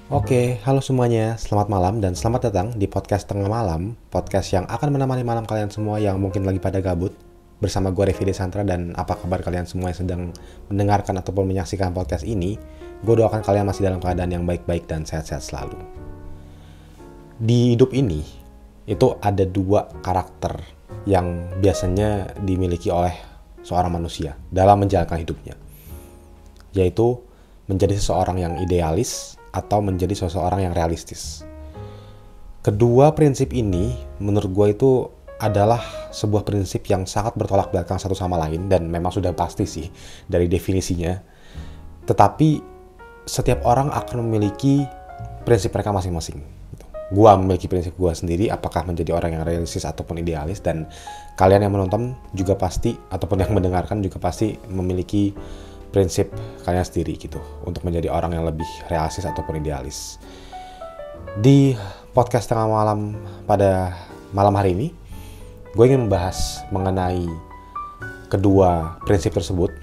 Oke, halo semuanya. Selamat malam dan selamat datang di podcast Tengah Malam, podcast yang akan menemani malam kalian semua yang mungkin lagi pada gabut. Bersama gue Revi Desantra, dan apa kabar kalian semua yang sedang mendengarkan ataupun menyaksikan podcast ini? Gue doakan kalian masih dalam keadaan yang baik-baik dan sehat-sehat selalu. Di hidup ini, itu ada dua karakter yang biasanya dimiliki oleh seorang manusia dalam menjalankan hidupnya, yaitu menjadi seseorang yang idealis atau menjadi seseorang yang realistis. Kedua prinsip ini menurut gue itu adalah sebuah prinsip yang sangat bertolak belakang satu sama lain, dan memang sudah pasti sih dari definisinya. Tetapi setiap orang akan memiliki prinsip mereka masing-masing. Gue memiliki prinsip gue sendiri, apakah menjadi orang yang realistis ataupun idealis, dan kalian yang menonton juga pasti, ataupun yang mendengarkan juga pasti memiliki prinsip kalian sendiri gitu untuk menjadi orang yang lebih realistis ataupun idealis. Di podcast Tengah Malam pada malam hari ini, gue ingin membahas mengenai kedua prinsip tersebut,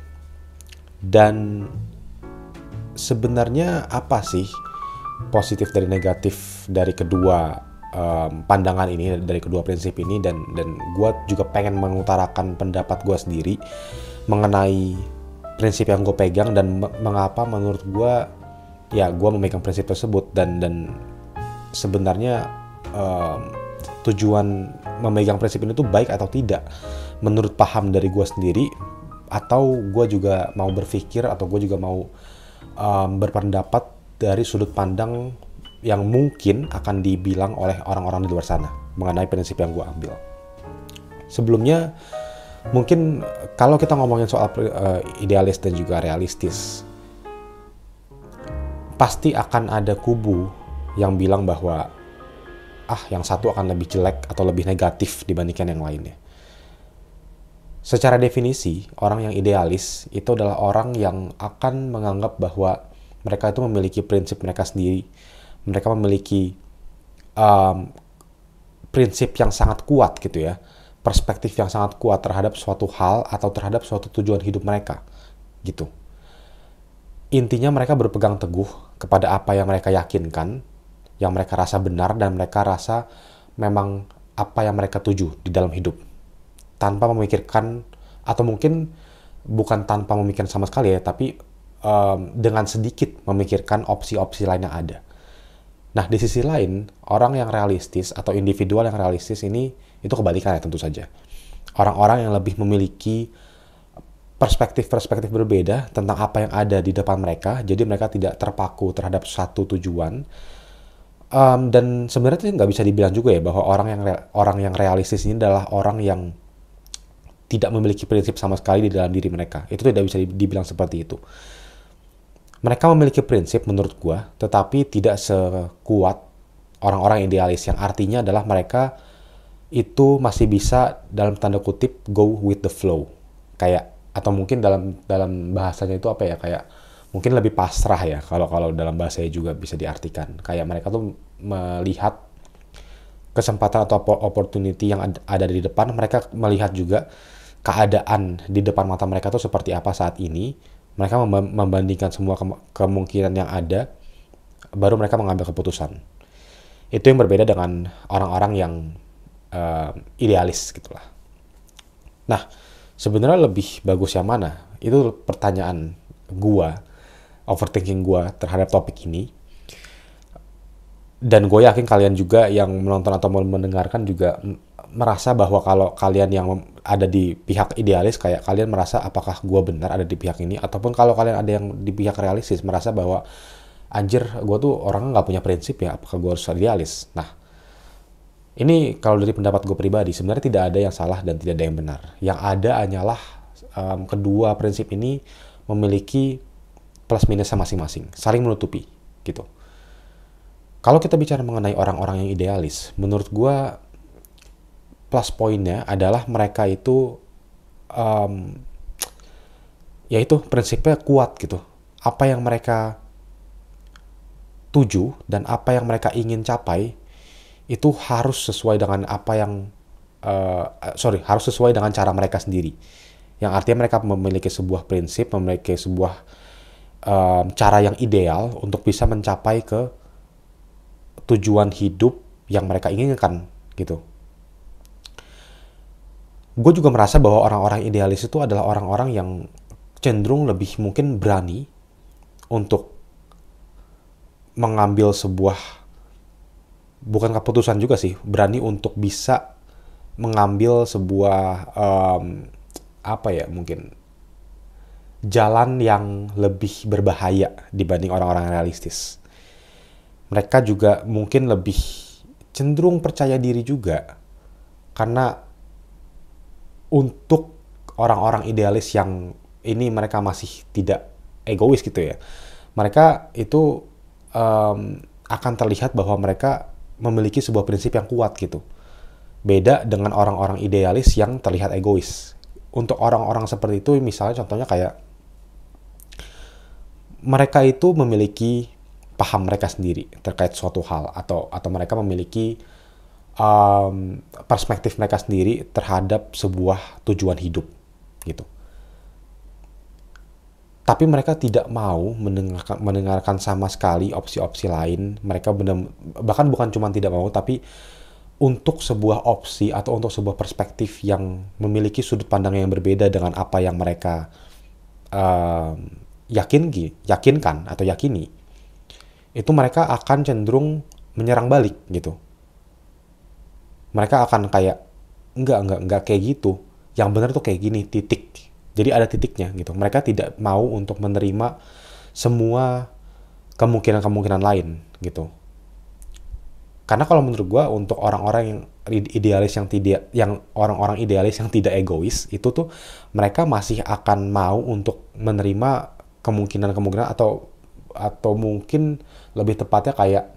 dan sebenarnya apa sih positif dari negatif dari kedua pandangan ini, dari kedua prinsip ini, dan gue juga pengen mengutarakan pendapat gue sendiri mengenai prinsip yang gue pegang dan mengapa menurut gue gue memegang prinsip tersebut, dan sebenarnya tujuan memegang prinsip ini tuh baik atau tidak menurut paham dari gue sendiri, atau gue juga mau berpikir atau gue juga mau berpendapat dari sudut pandang yang mungkin akan dibilang oleh orang-orang di luar sana mengenai prinsip yang gue ambil. Sebelumnya, mungkin kalau kita ngomongin soal idealis dan juga realistis, pasti akan ada kubu yang bilang bahwa yang satu akan lebih jelek atau lebih negatif dibandingkan yang lainnya. Secara definisi, orang yang idealis itu adalah orang yang akan menganggap bahwa mereka itu memiliki prinsip mereka sendiri. Mereka memiliki prinsip yang sangat kuat gitu ya, perspektif yang sangat kuat terhadap suatu hal atau terhadap suatu tujuan hidup mereka gitu. Intinya mereka berpegang teguh kepada apa yang mereka yakinkan, yang mereka rasa benar, dan mereka rasa memang apa yang mereka tuju di dalam hidup, tanpa memikirkan, atau mungkin bukan tanpa memikirkan sama sekali ya, tapi dengan sedikit memikirkan opsi-opsi lain yang ada. Nah, di sisi lain, orang yang realistis atau individual yang realistis ini itu kebalikannya tentu saja. Orang-orang yang lebih memiliki perspektif-perspektif berbeda tentang apa yang ada di depan mereka, jadi mereka tidak terpaku terhadap satu tujuan. Dan sebenarnya itu nggak bisa dibilang juga ya bahwa orang yang realistis ini adalah orang yang tidak memiliki prinsip sama sekali di dalam diri mereka. Itu tidak bisa dibilang seperti itu. Mereka memiliki prinsip menurut gua, tetapi tidak sekuat orang-orang idealis, yang artinya adalah mereka itu masih bisa dalam tanda kutip go with the flow. Kayak, atau mungkin dalam bahasanya itu apa ya, kayak mungkin lebih pasrah ya, kalau dalam bahasanya juga bisa diartikan. Kayak mereka tuh melihat kesempatan atau opportunity yang ada di depan, mereka melihat juga keadaan di depan mata mereka tuh seperti apa saat ini. Mereka membandingkan semua kemungkinan yang ada, baru mereka mengambil keputusan. Itu yang berbeda dengan orang-orang yang idealis gitulah. Nah, sebenarnya lebih bagus yang mana? Itu pertanyaan gua, overthinking gua terhadap topik ini. Dan gue yakin kalian juga yang menonton atau mendengarkan juga merasa bahwa kalau kalian yang ada di pihak idealis, kayak kalian merasa apakah gue benar ada di pihak ini, ataupun kalau kalian ada yang di pihak realistis merasa bahwa anjir, gue tuh orangnya nggak punya prinsip ya, apakah gue harus idealis. Nah, ini kalau dari pendapat gue pribadi, sebenarnya tidak ada yang salah dan tidak ada yang benar. Yang ada hanyalah kedua prinsip ini memiliki plus minusnya masing-masing, saling menutupi gitu. Kalau kita bicara mengenai orang-orang yang idealis, menurut gue plus poinnya adalah mereka itu yaitu prinsipnya kuat gitu. Apa yang mereka tuju dan apa yang mereka ingin capai itu harus sesuai dengan harus sesuai dengan cara mereka sendiri. Yang artinya mereka memiliki sebuah prinsip, memiliki sebuah cara yang ideal untuk bisa mencapai ke tujuan hidup yang mereka inginkan gitu. Gue juga merasa bahwa orang-orang idealis itu adalah orang-orang yang cenderung lebih mungkin berani untuk mengambil sebuah, bukan keputusan juga sih, berani untuk bisa mengambil sebuah mungkin jalan yang lebih berbahaya dibanding orang-orang realistis. Mereka juga mungkin lebih cenderung percaya diri juga, karena untuk orang-orang idealis yang ini mereka masih tidak egois gitu ya. Mereka itu akan terlihat bahwa mereka memiliki sebuah prinsip yang kuat gitu. Beda dengan orang-orang idealis yang terlihat egois. Untuk orang-orang seperti itu misalnya contohnya kayak mereka itu memiliki paham mereka sendiri terkait suatu hal, atau mereka memiliki perspektif mereka sendiri terhadap sebuah tujuan hidup gitu. Tapi mereka tidak mau mendengarkan sama sekali opsi-opsi lain. Mereka bahkan bukan cuma tidak mau, tapi untuk sebuah opsi atau untuk sebuah perspektif yang memiliki sudut pandang yang berbeda dengan apa yang mereka yakinkan atau yakini, itu mereka akan cenderung menyerang balik gitu. Mereka akan kayak enggak kayak gitu. Yang benar tuh kayak gini, titik. Jadi ada titiknya gitu. Mereka tidak mau untuk menerima semua kemungkinan-kemungkinan lain gitu. Karena kalau menurut gue untuk orang-orang yang idealis orang-orang idealis yang tidak egois itu tuh mereka masih akan mau untuk menerima kemungkinan-kemungkinan atau mungkin lebih tepatnya kayak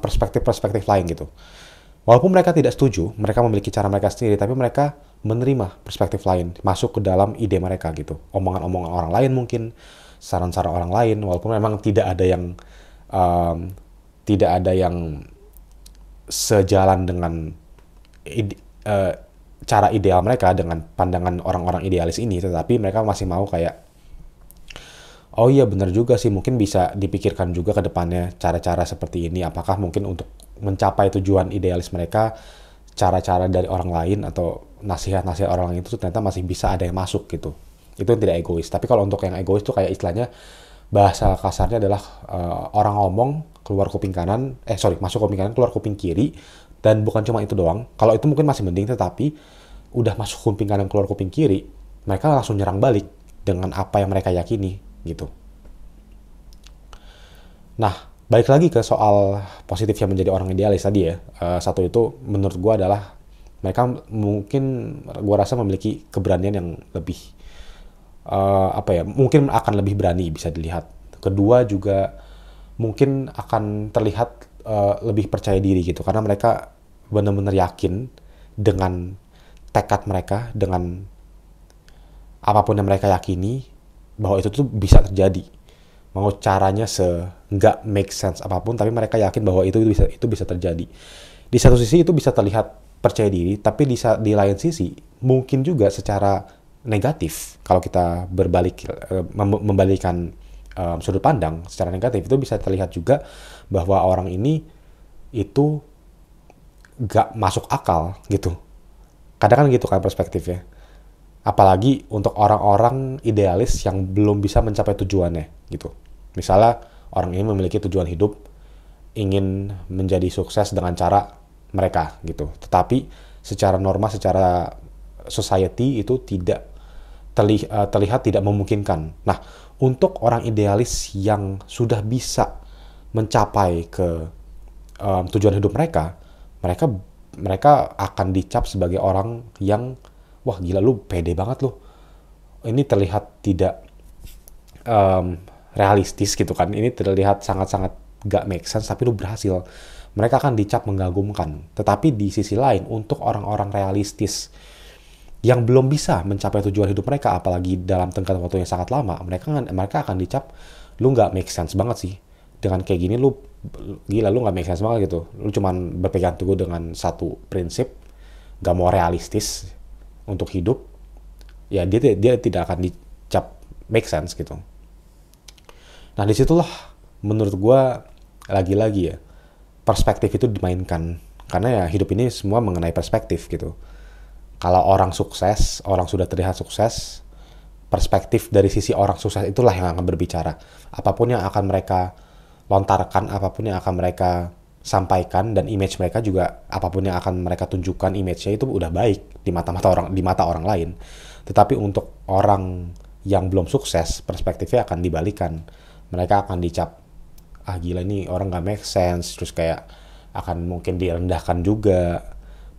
perspektif-perspektif lain gitu. Walaupun mereka tidak setuju, mereka memiliki cara mereka sendiri, tapi mereka menerima perspektif lain, masuk ke dalam ide mereka gitu. Omongan-omongan orang lain mungkin, saran-saran orang lain, walaupun memang tidak ada yang sejalan dengan cara ideal mereka dengan pandangan orang-orang idealis ini, tetapi mereka masih mau kayak, oh iya benar juga sih, mungkin bisa dipikirkan juga ke depannya cara-cara seperti ini. Apakah mungkin untuk mencapai tujuan idealis mereka, cara-cara dari orang lain atau nasihat-nasihat orang lain itu ternyata masih bisa ada yang masuk gitu. Itu yang tidak egois. Tapi kalau untuk yang egois itu kayak istilahnya, bahasa kasarnya adalah orang ngomong keluar kuping kanan, masuk kuping kanan keluar kuping kiri, dan bukan cuma itu doang. Kalau itu mungkin masih mending, tetapi udah masuk kuping kanan keluar kuping kiri, mereka langsung nyerang balik dengan apa yang mereka yakini gitu. Nah, balik lagi ke soal positifnya menjadi orang idealis tadi ya. Satu itu menurut gue adalah mereka mungkin gue rasa memiliki keberanian yang lebih mungkin akan lebih berani bisa dilihat. Kedua juga mungkin akan terlihat lebih percaya diri gitu, karena mereka benar-benar yakin dengan tekad mereka, dengan apapun yang mereka yakini bahwa itu tuh bisa terjadi. Mau caranya nggak make sense apapun, tapi mereka yakin bahwa itu bisa terjadi. Di satu sisi itu bisa terlihat percaya diri, tapi di lain sisi mungkin juga secara negatif, kalau kita membalikkan sudut pandang secara negatif, itu bisa terlihat juga bahwa orang ini itu nggak masuk akal gitu. Kadang kan gitu kan perspektifnya. Apalagi untuk orang-orang idealis yang belum bisa mencapai tujuannya gitu. Misalnya orang ini memiliki tujuan hidup, ingin menjadi sukses dengan cara mereka gitu. Tetapi secara norma, secara society itu tidak terlihat tidak memungkinkan. Nah, untuk orang idealis yang sudah bisa mencapai ke tujuan hidup mereka akan dicap sebagai orang yang, wah gila lu pede banget lu. Ini terlihat tidak realistis gitu kan. Ini terlihat sangat-sangat gak make sense, tapi lu berhasil. Mereka akan dicap mengagumkan. Tetapi di sisi lain, untuk orang-orang realistis yang belum bisa mencapai tujuan hidup mereka, apalagi dalam tenggat waktu yang sangat lama, mereka akan dicap, lu gak make sense banget sih. Dengan kayak gini lu gila, lu gak make sense banget gitu. Lu cuman berpegang teguh dengan satu prinsip, gak mau realistis untuk hidup, ya dia tidak akan dicap make sense gitu. Nah disitulah menurut gue lagi-lagi ya, perspektif itu dimainkan. Karena ya hidup ini semua mengenai perspektif gitu. Kalau orang sukses, orang sudah terlihat sukses, perspektif dari sisi orang sukses itulah yang akan berbicara. Apapun yang akan mereka lontarkan, apapun yang akan mereka sampaikan, dan image mereka juga, apapun yang akan mereka tunjukkan, image-nya itu udah baik di mata orang lain. Tetapi untuk orang yang belum sukses, perspektifnya akan dibalikan. Mereka akan dicap, ah gila ini orang gak make sense, terus kayak akan mungkin direndahkan juga,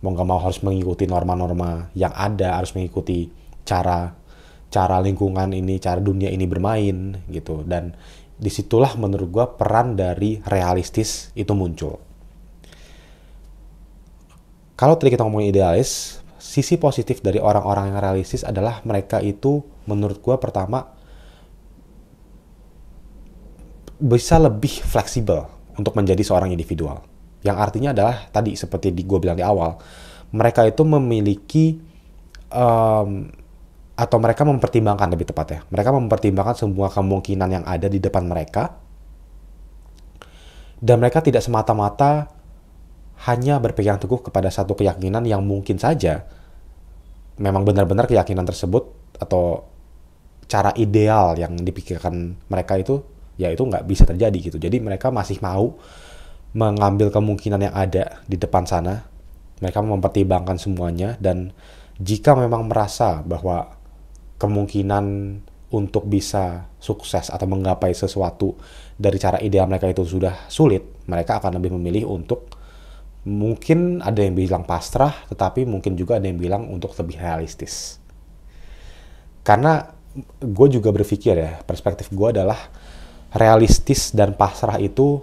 mau gak mau harus mengikuti norma-norma yang ada, harus mengikuti cara lingkungan ini, cara dunia ini bermain gitu. Dan disitulah menurut gue peran dari realistis itu muncul. Kalau tadi kita ngomongin idealis, sisi positif dari orang-orang yang realistis adalah mereka itu menurut gue pertama bisa lebih fleksibel untuk menjadi seorang individual. Yang artinya adalah tadi seperti gue bilang di awal, mereka itu memiliki atau mereka mempertimbangkan, lebih tepatnya, mereka mempertimbangkan semua kemungkinan yang ada di depan mereka, dan mereka tidak semata-mata hanya berpegang teguh kepada satu keyakinan yang mungkin saja memang benar-benar keyakinan tersebut atau cara ideal yang dipikirkan mereka itu, ya itu nggak bisa terjadi gitu. Jadi mereka masih mau mengambil kemungkinan yang ada di depan sana, mereka mempertimbangkan semuanya, dan jika memang merasa bahwa kemungkinan untuk bisa sukses atau menggapai sesuatu dari cara ideal mereka itu sudah sulit, mereka akan lebih memilih untuk, mungkin ada yang bilang pasrah, tetapi mungkin juga ada yang bilang untuk lebih realistis. Karena gue juga berpikir ya, perspektif gue adalah realistis dan pasrah itu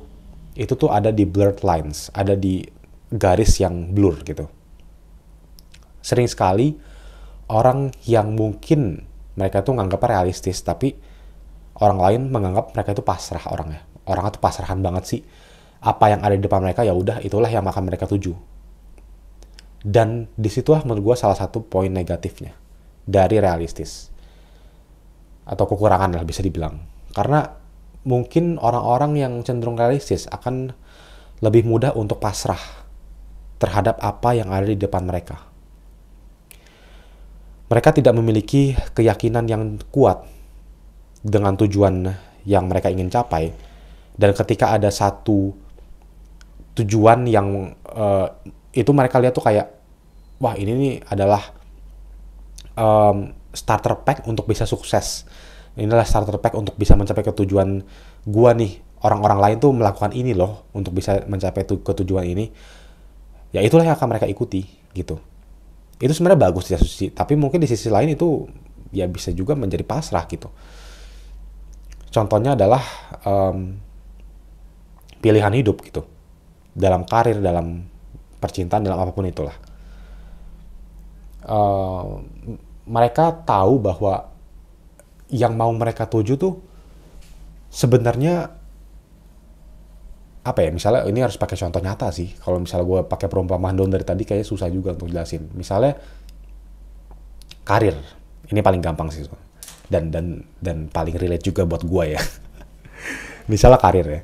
tuh ada di blurred lines, ada di garis yang blur gitu. Sering sekali orang yang mungkin mereka tuh nganggapnya realistis, tapi orang lain menganggap mereka itu pasrah orangnya. Orangnya tuh pasrahan banget sih. Apa yang ada di depan mereka, ya udah itulah yang akan mereka tuju. Dan disitulah menurut gue salah satu poin negatifnya dari realistis. Atau kekurangan lah bisa dibilang. Karena mungkin orang-orang yang cenderung realistis akan lebih mudah untuk pasrah terhadap apa yang ada di depan mereka. Mereka tidak memiliki keyakinan yang kuat dengan tujuan yang mereka ingin capai. Dan ketika ada satu tujuan yang itu mereka lihat tuh kayak, wah ini nih adalah starter pack untuk bisa sukses. Inilah starter pack untuk bisa mencapai ketujuan gua nih. Orang-orang lain tuh melakukan ini loh untuk bisa mencapai ketujuan ini. Ya itulah yang akan mereka ikuti gitu. Itu sebenarnya bagus di sisi, tapi mungkin di sisi lain itu ya bisa juga menjadi pasrah gitu. Contohnya adalah pilihan hidup gitu. Dalam karir, dalam percintaan, dalam apapun itulah. Mereka tahu bahwa yang mau mereka tuju tuh sebenarnya apa ya, misalnya ini harus pakai contoh nyata sih. Kalau misalnya gue pakai perumpamaan doang dari tadi kayaknya susah juga untuk jelasin. Misalnya karir, ini paling gampang sih dan paling relate juga buat gue ya. Misalnya karir ya,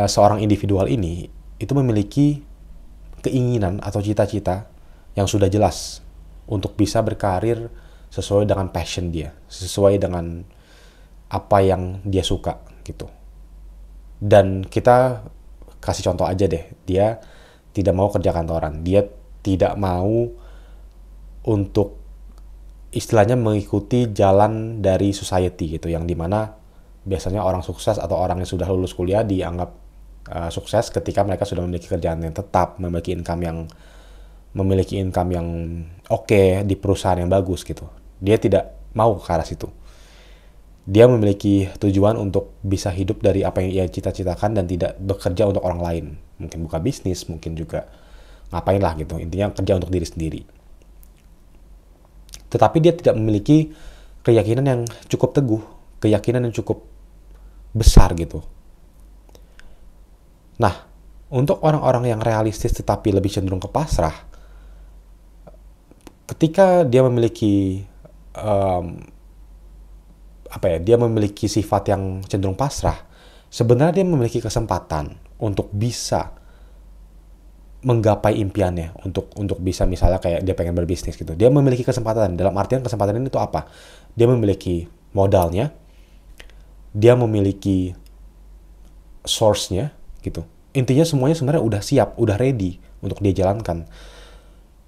seorang individual ini itu memiliki keinginan atau cita-cita yang sudah jelas untuk bisa berkarir sesuai dengan passion dia, sesuai dengan apa yang dia suka gitu. Dan kita kasih contoh aja deh, dia tidak mau kerja kantoran, dia tidak mau untuk istilahnya mengikuti jalan dari society gitu, yang dimana biasanya orang sukses atau orang yang sudah lulus kuliah dianggap sukses ketika mereka sudah memiliki kerjaan yang tetap, memiliki income yang oke di perusahaan yang bagus gitu. Dia tidak mau ke arah situ. Dia memiliki tujuan untuk bisa hidup dari apa yang ia cita-citakan dan tidak bekerja untuk orang lain. Mungkin buka bisnis, mungkin juga ngapain lah gitu. Intinya kerja untuk diri sendiri. Tetapi dia tidak memiliki keyakinan yang cukup teguh, keyakinan yang cukup besar gitu. Nah, untuk orang-orang yang realistis tetapi lebih cenderung ke pasrah, ketika dia memiliki dia memiliki sifat yang cenderung pasrah, sebenarnya dia memiliki kesempatan untuk bisa menggapai impiannya, untuk bisa misalnya kayak dia pengen berbisnis gitu. Dia memiliki kesempatan. Dalam artian kesempatan ini tuh apa? Dia memiliki modalnya, dia memiliki source-nya gitu. Intinya semuanya sebenarnya udah siap, udah ready untuk dia jalankan.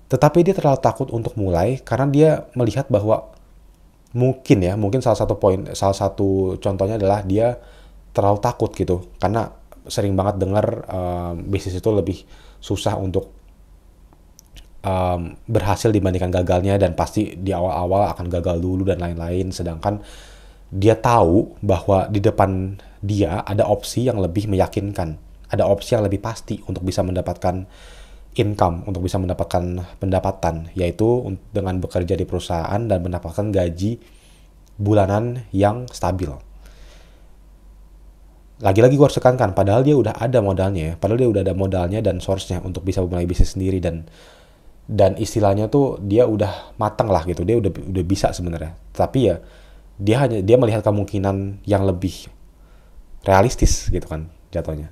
Tetapi dia terlalu takut untuk mulai karena dia melihat bahwa mungkin salah satu contohnya adalah dia terlalu takut gitu. Karena sering banget dengar bisnis itu lebih susah untuk berhasil dibandingkan gagalnya, dan pasti di awal-awal akan gagal dulu dan lain-lain. Sedangkan dia tahu bahwa di depan dia ada opsi yang lebih meyakinkan, ada opsi yang lebih pasti untuk bisa mendapatkan income, untuk bisa mendapatkan pendapatan, yaitu dengan bekerja di perusahaan dan mendapatkan gaji bulanan yang stabil. Lagi-lagi gue harus tekankan, padahal dia udah ada modalnya dan source-nya untuk bisa memulai bisnis sendiri, dan istilahnya tuh dia udah matang lah gitu, dia udah bisa sebenarnya. Tapi ya dia melihat kemungkinan yang lebih realistis gitu kan jatuhnya.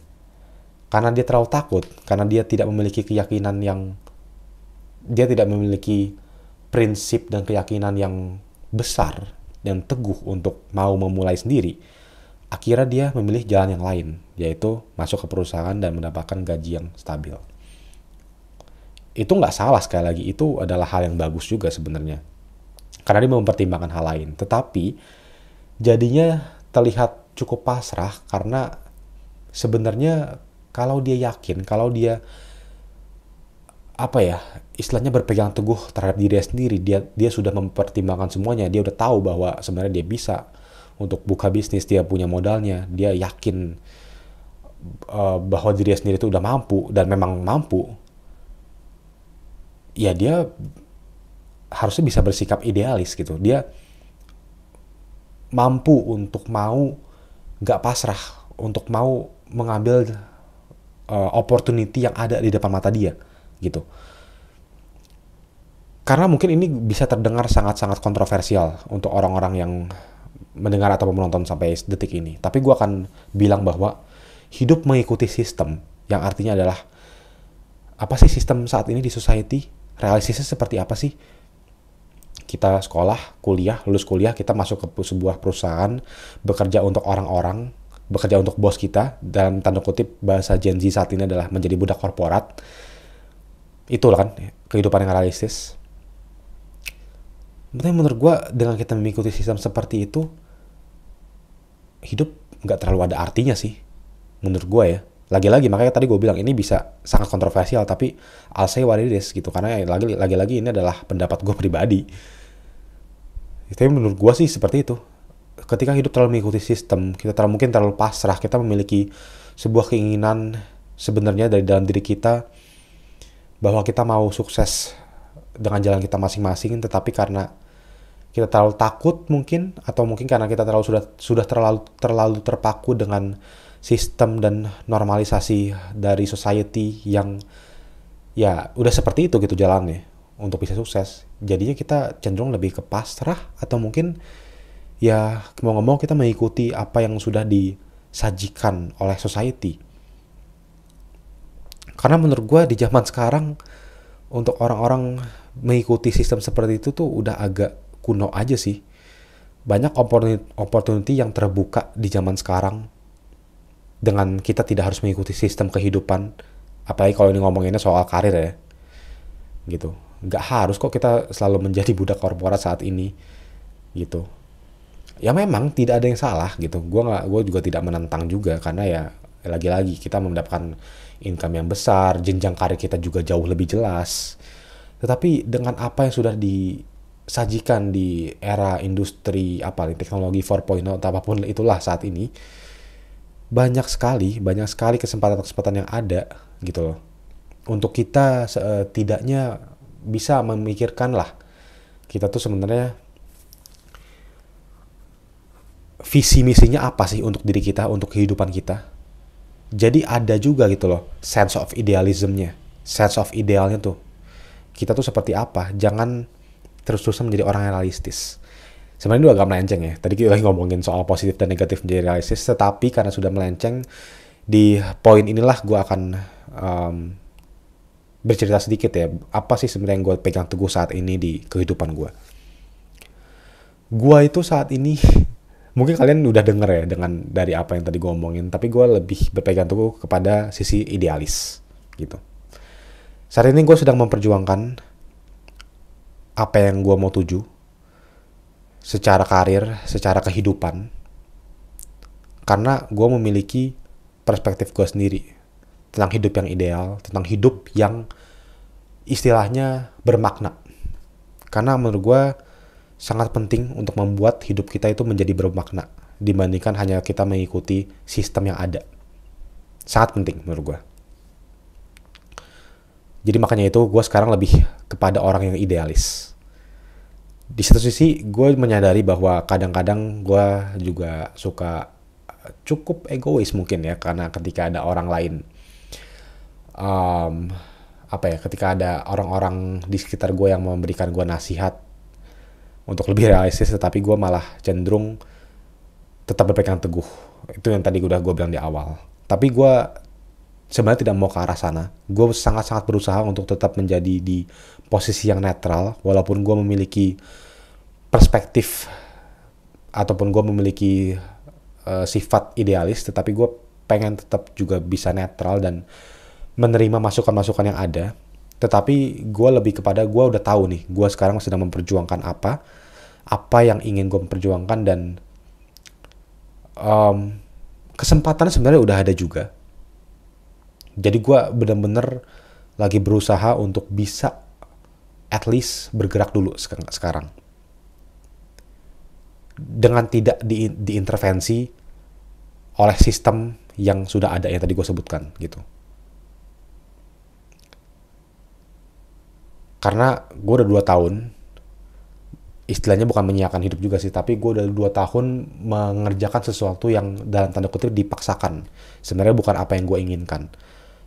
Karena dia terlalu takut, karena dia tidak memiliki prinsip dan keyakinan yang besar dan teguh untuk mau memulai sendiri. Akhirnya dia memilih jalan yang lain, yaitu masuk ke perusahaan dan mendapatkan gaji yang stabil. Itu nggak salah, sekali lagi, itu adalah hal yang bagus juga sebenarnya. Karena dia mempertimbangkan hal lain. Tetapi jadinya terlihat cukup pasrah karena sebenarnya kalau dia yakin, kalau dia istilahnya berpegang teguh terhadap dirinya sendiri, dia sudah mempertimbangkan semuanya, dia udah tahu bahwa sebenarnya dia bisa untuk buka bisnis, dia punya modalnya, dia yakin bahwa dirinya sendiri itu udah mampu dan memang mampu, ya dia harusnya bisa bersikap idealis gitu. Dia mampu untuk mau gak pasrah, untuk mau mengambil opportunity yang ada di depan mata dia gitu. Karena mungkin ini bisa terdengar sangat-sangat kontroversial untuk orang-orang yang mendengar atau menonton sampai detik ini. Tapi gue akan bilang bahwa hidup mengikuti sistem, yang artinya adalah apa sih sistem saat ini di society? Realistisnya seperti apa sih? Kita sekolah, lulus kuliah, kita masuk ke sebuah perusahaan, bekerja untuk orang-orang, bekerja untuk bos kita, dalam tanda kutip bahasa Gen Z saat ini adalah menjadi budak korporat. Itulah kan kehidupan yang realistis. Tapi menurut gue dengan kita mengikuti sistem seperti itu, hidup nggak terlalu ada artinya sih, menurut gue ya. Lagi-lagi makanya tadi gue bilang ini bisa sangat kontroversial, tapi I'll say what it is gitu, karena lagi-lagi ini adalah pendapat gue pribadi. Tapi menurut gue sih seperti itu. Ketika hidup terlalu mengikuti sistem, kita mungkin terlalu pasrah, kita memiliki sebuah keinginan sebenarnya dari dalam diri kita bahwa kita mau sukses dengan jalan kita masing-masing, tetapi karena kita terlalu takut mungkin, atau mungkin karena kita sudah terlalu terpaku dengan sistem dan normalisasi dari society yang ya udah seperti itu gitu jalannya untuk bisa sukses. Jadinya kita cenderung lebih ke pasrah, atau mungkin ya mau ngomong kita mengikuti apa yang sudah disajikan oleh society. Karena menurut gue di zaman sekarang untuk orang-orang mengikuti sistem seperti itu tuh udah agak kuno aja sih. Banyak opportunity yang terbuka di zaman sekarang dengan kita tidak harus mengikuti sistem kehidupan. Apalagi kalau ini ngomonginnya soal karir ya gitu. Nggak harus kok kita selalu menjadi budak korporat saat ini gitu. Ya memang tidak ada yang salah gitu. Gue juga tidak menentang juga, karena ya lagi-lagi kita mendapatkan income yang besar, jenjang karir kita juga jauh lebih jelas. Tetapi dengan apa yang sudah disajikan di era industri teknologi 4.0 atau apapun itulah saat ini, banyak sekali kesempatan-kesempatan yang ada gitu loh. Untuk kita setidaknya bisa memikirkan lah, kita tuh sebenarnya visi misinya apa sih untuk diri kita, untuk kehidupan kita. Jadi ada juga gitu loh sense of idealismnya, sense of idealnya tuh. Kita tuh seperti apa, jangan terus-terusan menjadi orang yang realistis. Sebenarnya itu agak melenceng ya. Tadi kita lagi ngomongin soal positif dan negatif menjadi realistis, tetapi karena sudah melenceng, di poin inilah gue akan um, bercerita sedikit ya. Apa sih sebenarnya yang gue pegang teguh saat ini di kehidupan gue. Gue itu saat ini, mungkin kalian udah denger ya dengan dari apa yang tadi gue omongin, tapi gue lebih berpegang teguh kepada sisi idealis gitu. Saat ini gue sedang memperjuangkan apa yang gue mau tuju secara karir, secara kehidupan, karena gue memiliki perspektif gue sendiri tentang hidup yang ideal, tentang hidup yang istilahnya bermakna. Karena menurut gue sangat penting untuk membuat hidup kita itu menjadi bermakna dibandingkan hanya kita mengikuti sistem yang ada. Sangat penting menurut gue. Jadi makanya itu gue sekarang lebih kepada orang yang idealis. Di satu sisi gue menyadari bahwa kadang-kadang gue juga suka cukup egois mungkin ya, karena ketika ada orang lain ketika ada orang-orang di sekitar gue yang memberikan gue nasihat untuk lebih realistis, tetapi gue malah cenderung tetap berpegang teguh. Itu yang tadi gue bilang di awal. Tapi gue sebenarnya tidak mau ke arah sana. Gue sangat-sangat berusaha untuk tetap menjadi di posisi yang netral, walaupun gue memiliki perspektif ataupun gue memiliki sifat idealis, tetapi gue pengen tetap juga bisa netral dan menerima masukan-masukan yang ada. Tetapi gue lebih kepada gue udah tahu nih, gue sekarang sedang memperjuangkan apa yang ingin gue memperjuangkan, dan kesempatannya sebenarnya udah ada juga. Jadi gue bener-bener lagi berusaha untuk bisa at least bergerak dulu sekarang. Dengan tidak diintervensi oleh sistem yang sudah ada yang tadi gue sebutkan gitu. Karena gue udah 2 tahun, istilahnya bukan menyiapkan hidup juga sih, tapi gue udah 2 tahun mengerjakan sesuatu yang dalam tanda kutip dipaksakan. Sebenarnya bukan apa yang gue inginkan.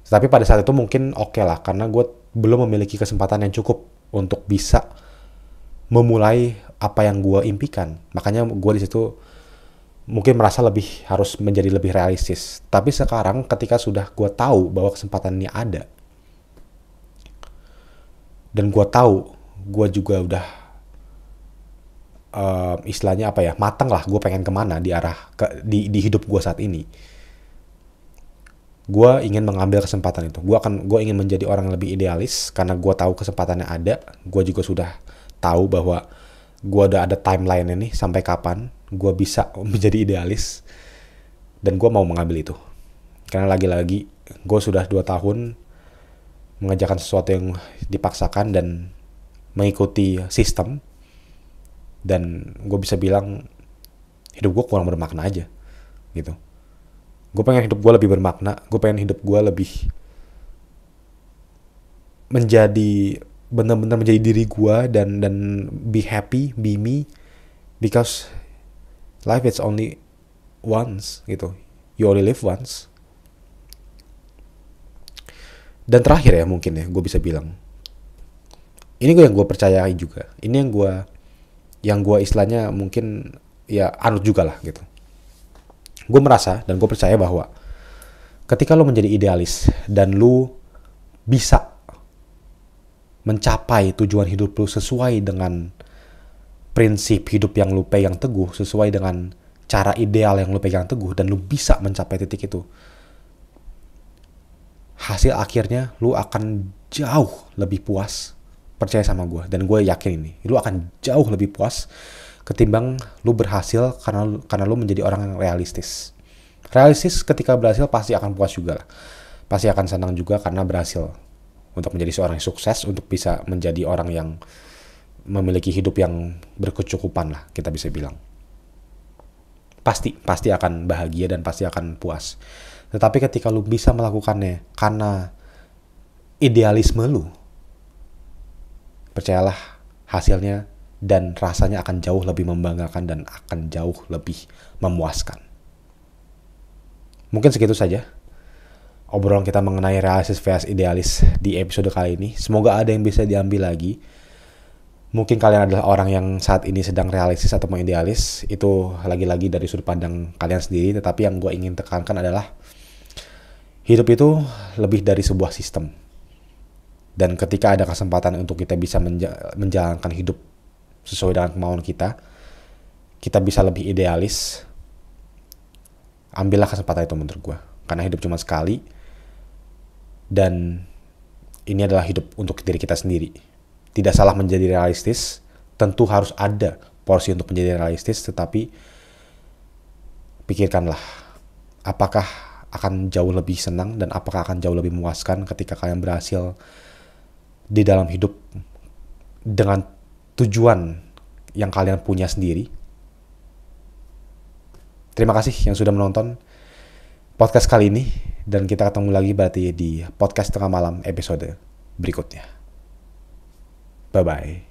Tapi pada saat itu mungkin oke lah, karena gue belum memiliki kesempatan yang cukup untuk bisa memulai apa yang gue impikan. Makanya gue di situ mungkin merasa harus menjadi lebih realistis. Tapi sekarang ketika sudah gue tahu bahwa kesempatan ini ada, dan gue tahu gue juga udah istilahnya matang lah, gue pengen kemana di hidup gue saat ini. Gue ingin mengambil kesempatan itu. Gue ingin menjadi orang yang lebih idealis karena gue tahu kesempatannya ada. Gue juga sudah tahu bahwa gue udah ada timeline ini sampai kapan gue bisa menjadi idealis, dan gue mau mengambil itu. Karena lagi-lagi gue sudah 2 tahun mengerjakan sesuatu yang dipaksakan dan mengikuti sistem, dan gue bisa bilang hidup gue kurang bermakna aja gitu. Gue pengen hidup gue lebih bermakna, gue pengen hidup gue lebih menjadi benar-benar menjadi diri gue, dan be happy, be me, because life is only once gitu, you only live once. Dan terakhir ya mungkin ya gue bisa bilang, ini yang gue percayai juga, ini yang gue istilahnya mungkin ya anut juga lah gitu. Gue merasa dan gue percaya bahwa ketika lo menjadi idealis dan lo bisa mencapai tujuan hidup lo sesuai dengan prinsip hidup yang lo pegang teguh, sesuai dengan cara ideal yang lo pegang teguh, dan lo bisa mencapai titik itu, hasil akhirnya lo akan jauh lebih puas. Percaya sama gue, dan gue yakin ini, lo akan jauh lebih puas ketimbang lu berhasil karena lu menjadi orang yang realistis. Realistis ketika berhasil pasti akan puas juga lah. Pasti akan senang juga karena berhasil untuk menjadi seorang yang sukses, untuk bisa menjadi orang yang memiliki hidup yang berkecukupan lah, kita bisa bilang. Pasti akan bahagia dan pasti akan puas. Tetapi ketika lu bisa melakukannya karena idealisme lu, percayalah hasilnya dan rasanya akan jauh lebih membanggakan dan akan jauh lebih memuaskan. Mungkin segitu saja obrolan kita mengenai realistis vs idealis di episode kali ini. Semoga ada yang bisa diambil lagi. Mungkin kalian adalah orang yang saat ini sedang realistis atau idealis, itu lagi-lagi dari sudut pandang kalian sendiri, tetapi yang gue ingin tekankan adalah hidup itu lebih dari sebuah sistem. Dan ketika ada kesempatan untuk kita bisa menjalankan hidup sesuai dengan kemauan kita bisa lebih idealis, ambillah kesempatan itu menurut gue. Karena hidup cuma sekali, dan ini adalah hidup untuk diri kita sendiri. Tidak salah menjadi realistis, tentu harus ada porsi untuk menjadi realistis, tetapi pikirkanlah, apakah akan jauh lebih senang dan apakah akan jauh lebih memuaskan ketika kalian berhasil di dalam hidup dengan tujuan yang kalian punya sendiri. Terima kasih yang sudah menonton podcast kali ini, dan kita ketemu lagi berarti di podcast tengah malam episode berikutnya. Bye-bye.